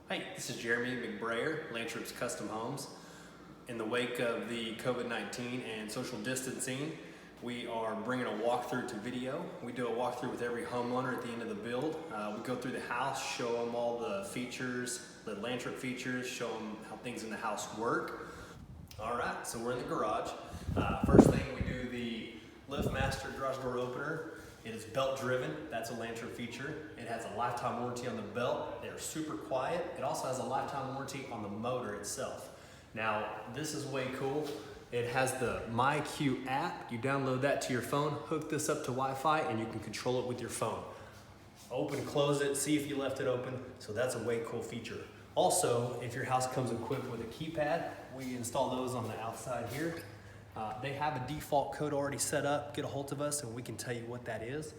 Hey, this is Jeremy McBrayer, Lantrup's Custom Homes. In the wake of the COVID-19 and social distancing, we are bringing a walkthrough to video. We do a walkthrough with every homeowner at the end of the build. We go through the house, show them all the features, the Lantrup features, show them how things in the house work. All right, so we're in the garage. First thing, we do the LiftMaster garage door opener. It is belt driven. That's a Lantrup feature. It has a lifetime warranty on the belt. They're super quiet. It also has a lifetime warranty on the motor itself. Now, this is way cool. It has the MyQ app. You download that to your phone, hook this up to Wi-Fi, and you can control it with your phone. Open, close it, see if you left it open. So that's a way cool feature. Also, if your house comes equipped with a keypad, we install those on the outside here. They have a default code already set up. Get a hold of us and we can tell you what that is.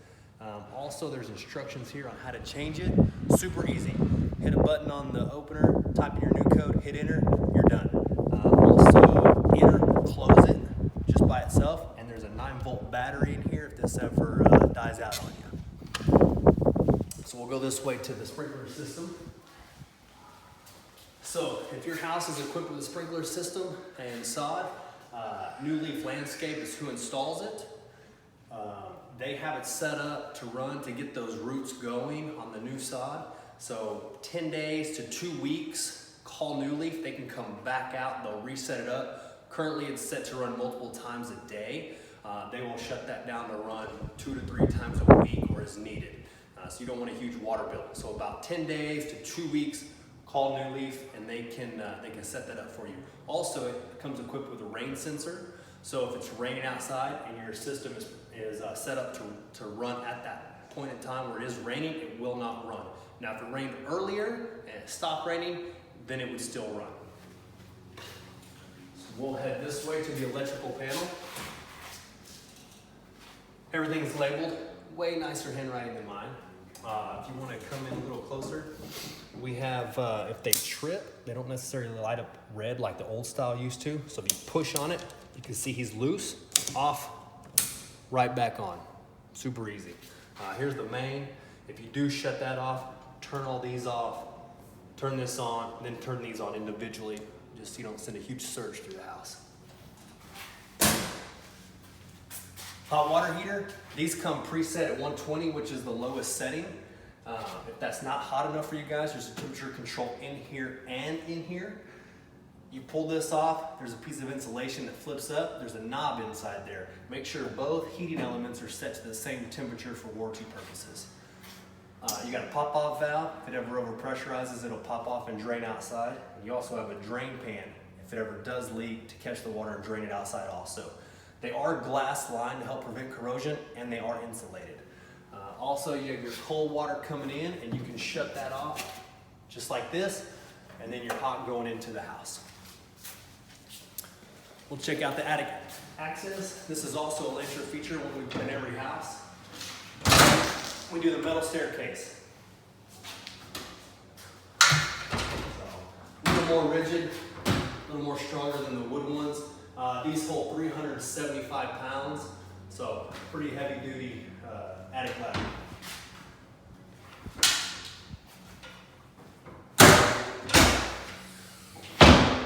Also, there's instructions here on how to change it. Super easy. Hit a button on the opener, type in your new code, hit enter, you're done. Also, enter, close it just by itself, and there's a 9-volt battery in here if this ever dies out on you. So we'll go this way to the sprinkler system. So if your house is equipped with a sprinkler system and sod, New Leaf Landscape is who installs it. They have it set up to run to get those roots going on the new sod. So 10 days to 2 weeks, call New Leaf. They can come back out, they'll reset it up. Currently it's set to run multiple times a day. They will shut that down to run 2 to 3 times a week or as needed. So you don't want a huge water bill. So about 10 days to 2 weeks, call New Leaf and they can set that up for you. Also, it comes equipped with a rain sensor. So if it's raining outside and your system is set up to run at that point in time where it is raining, it will not run. Now, if it rained earlier and it stopped raining, then it would still run. So we'll head this way to the electrical panel. Everything's labeled, way nicer handwriting than mine. If you want to come in a little closer, we have, if they trip, they don't necessarily light up red like the old style used to. So if you push on it, you can see he's loose, off, right back on. Super easy. Here's the main. If you do shut that off, turn all these off, turn this on, then turn these on individually, just so you don't send a huge surge through the house. Hot water heater, these come preset at 120, which is the lowest setting. If that's not hot enough for you guys, there's a temperature control in here and in here. You pull this off, there's a piece of insulation that flips up, there's a knob inside there. Make sure both heating elements are set to the same temperature for warranty purposes. You got a pop-off valve. If it ever overpressurizes, it'll pop off and drain outside. And you also have a drain pan if it ever does leak to catch the water and drain it outside also. They are glass lined to help prevent corrosion, and they are insulated. Also, you have your cold water coming in, and you can shut that off just like this, and then your hot going into the house. We'll check out the attic access. This is also a Lantrup feature, one we put in every house. We do the metal staircase. So, a little more rigid, a little more stronger than the wooden ones. These hold 375 pounds, so pretty heavy duty attic ladder.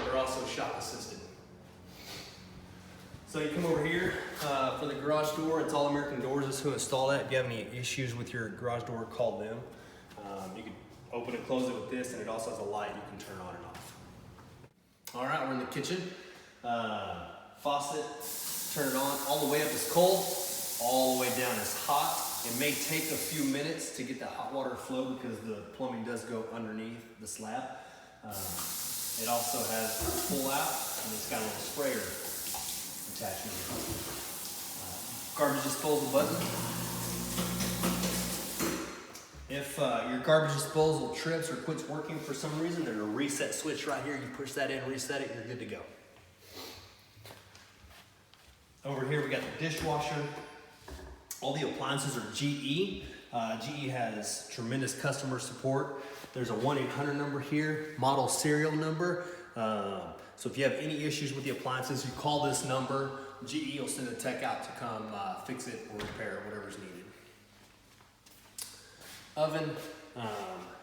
They're also shock assisted. So you come over here for the garage door. It's All American Doors is who installed that. If you have any issues with your garage door, call them. You can open and close it with this, and it also has a light you can turn on and off. All right, we're in the kitchen. Faucet, turn it on. All the way up is cold, all the way down is hot. It may take a few minutes to get the hot water flow because the plumbing does go underneath the slab. It also has pull out, and it's got a little sprayer attachment. Garbage disposal button. If your garbage disposal trips or quits working for some reason, there's a reset switch right here. You push that in, reset it, you're good to go. Over here we got the dishwasher. All the appliances are GE. GE has tremendous customer support. There's a 1-800 number here, model serial number. So if you have any issues with the appliances, you call this number. GE will send a tech out to come fix it or repair it, whatever's needed. Oven,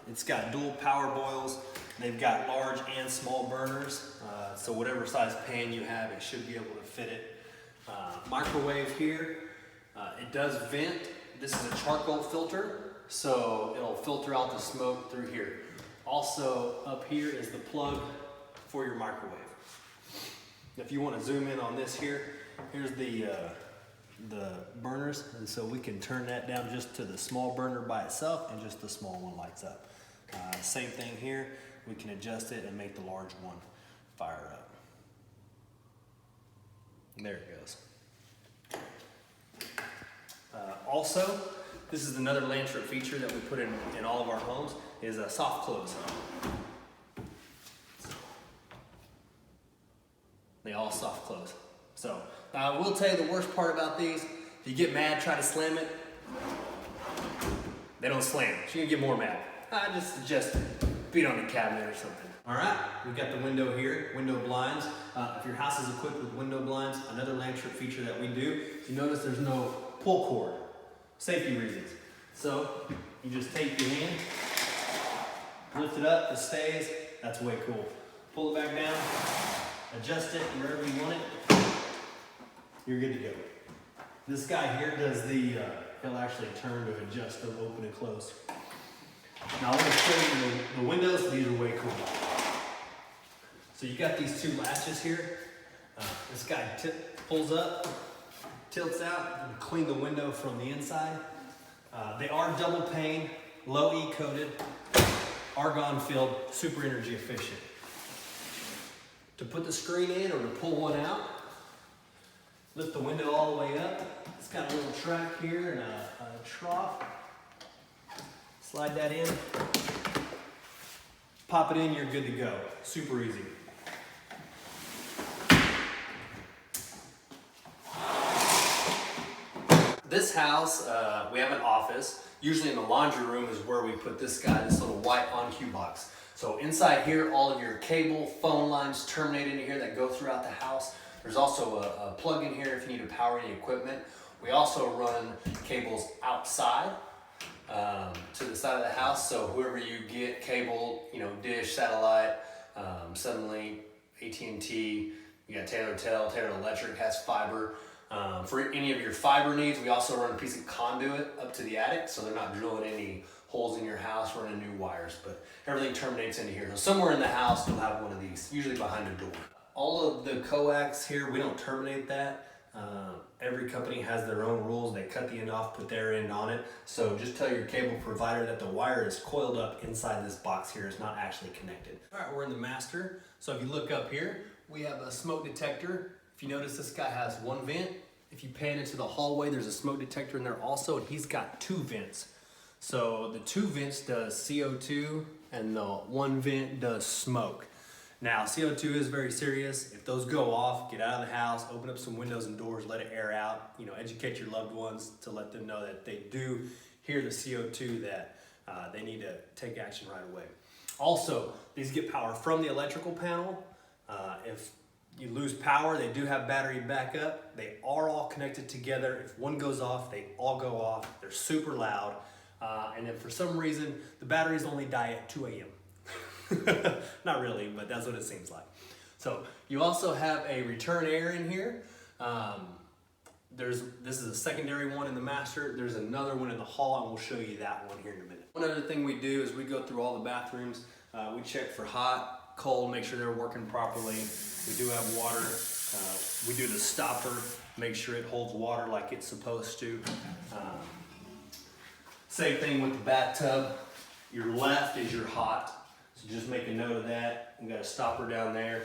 it's got dual power boils. They've got large and small burners, so whatever size pan you have, it should be able to fit it. Microwave here, it does vent. This is a charcoal filter, so it'll filter out the smoke through here. Also up here is the plug for your microwave. If you want to zoom in on this here, here's the burners, and so we can turn that down just to the small burner by itself, and just the small one lights up. Same thing here, we can adjust it and make the large one fire up. There it goes. Also, this is another Lantrip feature that we put in all of our homes, is a soft close. They all soft close. So I will tell you the worst part about these, if you get mad, try to slam it, they don't slam. So you're gonna get more mad. I just suggest beat on the cabinet or something. All right, we've got the window here, window blinds. If your house is equipped with window blinds, another Lantrip feature that we do, you notice there's no pull cord, safety reasons. So you just take your hand, lift it up, it stays. That's way cool. Pull it back down, adjust it wherever you want it. You're good to go. This guy here does the, he'll actually turn to adjust them open and close. Now I want to show you the windows. These are way cool. So you got these two latches here. This guy pulls up, tilts out, and clean the window from the inside. They are double pane, low E coated, argon filled, super energy efficient. To put the screen in or to pull one out, lift the window all the way up. It's got a little track here and a trough. Slide that in, pop it in, you're good to go. Super easy. This house, we have an office. Usually in the laundry room is where we put this guy, this little white on-cue box. So inside here, all of your cable, phone lines terminate into here that go throughout the house. There's also a plug in here if you need to power any equipment. We also run cables outside to the side of the house. So whoever you get cable, you know, dish, satellite, Suddenlink, AT&T, you got Taylor Electric has fiber. For any of your fiber needs, we also run a piece of conduit up to the attic, so they're not drilling any holes in your house, running new wires, but everything terminates into here. So somewhere in the house, you'll have one of these, usually behind a door. All of the coax here, we don't terminate that. Every company has their own rules. They cut the end off, put their end on it. So just tell your cable provider that the wire is coiled up inside this box here. It's not actually connected. All right, we're in the master. So if you look up here, we have a smoke detector. If you notice, this guy has one vent. If you pan into the hallway, there's a smoke detector in there also, and he's got two vents. So the two vents does CO2 and the one vent does smoke. Now, CO2 is very serious. If those go off, get out of the house, open up some windows and doors, let it air out. You know, educate your loved ones to let them know that they do hear the CO2, that they need to take action right away. Also, these get power from the electrical panel. If you lose power, they do have battery backup. They are all connected together. If one goes off, they all go off. They're super loud. And if for some reason the batteries only die at 2 a.m. Not really, but that's what it seems like. So you also have a return air in here. This is a secondary one in the master. There's another one in the hall, and we'll show you that one here in a minute. One other thing we do is we go through all the bathrooms. We check for hot, cold, make sure they're working properly. We do have water. We do the stopper, make sure it holds water like it's supposed to. Same thing with the bathtub. Your left is your hot. So just make a note of that. We got a stopper down there.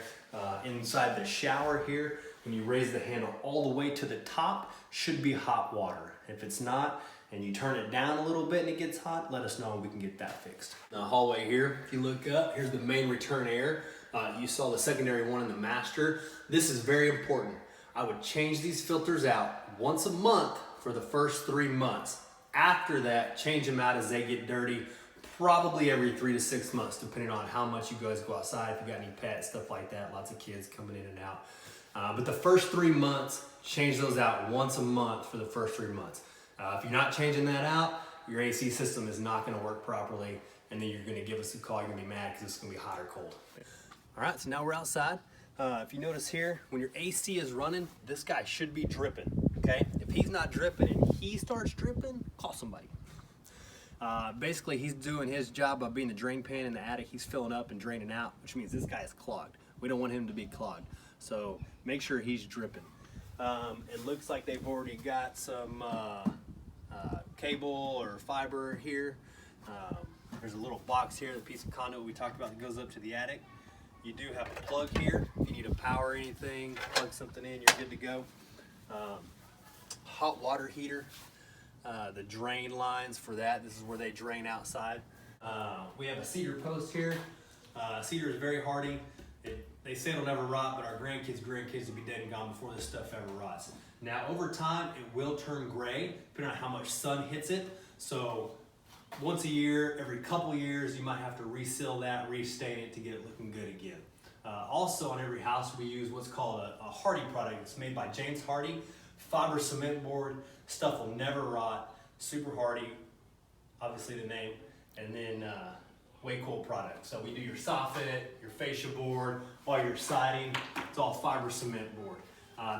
Inside the shower here, when you raise the handle all the way to the top, should be hot water. If it's not, and you turn it down a little bit and it gets hot, let us know and we can get that fixed. The hallway here, if you look up, here's the main return air. You saw the secondary one in the master. This is very important. I would change these filters out once a month for the first 3 months. After that, change them out as they get dirty, probably every 3 to 6 months, depending on how much you guys go outside, if you got any pets, stuff like that, lots of kids coming in and out. But the first 3 months, change those out once a month for the first 3 months. If you're not changing that out, your AC system is not gonna work properly, and then you're gonna give us a call. You're gonna be mad because it's gonna be hot or cold. All right, so now we're outside. If you notice here, when your AC is running, this guy should be dripping, okay? If he's not dripping and he starts dripping, call somebody. Basically, he's doing his job by being the drain pan in the attic. He's filling up and draining out, which means this guy is clogged. We don't want him to be clogged. So make sure he's dripping. It looks like they've already got some cable or fiber here. There's a little box here, the piece of conduit we talked about that goes up to the attic. You do have a plug here. If you need to power anything, plug something in, you're good to go. Hot water heater. The drain lines for that. This is where they drain outside. We have a cedar post here. Cedar is very hardy. They say it'll never rot, but our grandkids will be dead and gone before this stuff ever rots. Now, over time, it will turn gray, depending on how much sun hits it. So, once a year, every couple years, you might have to reseal that, restain it to get it looking good again. Also, on every house, we use what's called a Hardy product. It's made by James Hardy. Fiber cement board. Stuff will never rot. Super hardy, obviously the name. And then Waycool product. So we do your soffit, your fascia board, all your siding. It's all fiber cement board.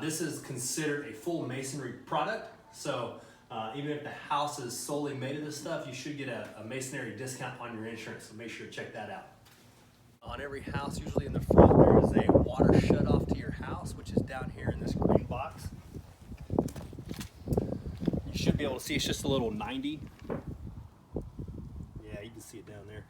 This is considered a full masonry product. So even if the house is solely made of this stuff, you should get a masonry discount on your insurance. So make sure to check that out. On every house, usually in the front, there is a water shutoff to your house, which is down here in this green box. You should be able to see it's just a little 90. Yeah, you can see it down there.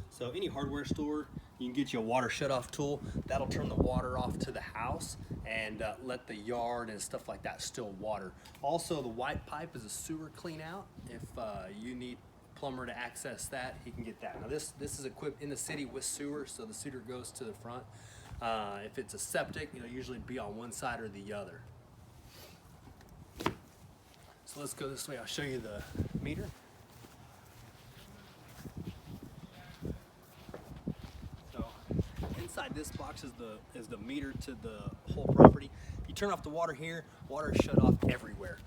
So any hardware store, you can get you a water shutoff tool. That'll turn the water off to the house and let the yard and stuff like that still water. Also, the white pipe is a sewer clean out. If you need plumber to access that, he can get that. Now this is equipped in the city with sewer, so the sewer goes to the front. If it's a septic, it'll usually be on one side or the other. So let's go this way. I'll show you the meter. So inside this box is the meter to the whole property. You turn off the water here, water is shut off everywhere.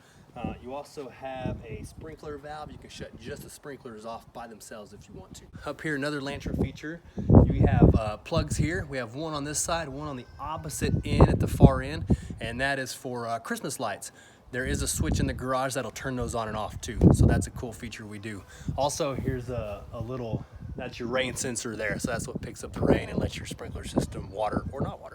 You also have a sprinkler valve. You can shut just the sprinklers off by themselves if you want to. Up here, another Lantra feature. We have plugs here. We have one on this side, one on the opposite end at the far end, and that is for Christmas lights. There is a switch in the garage that'll turn those on and off too. So that's a cool feature we do. Also, here's a little, that's your rain sensor there. So that's what picks up the rain and lets your sprinkler system water or not water.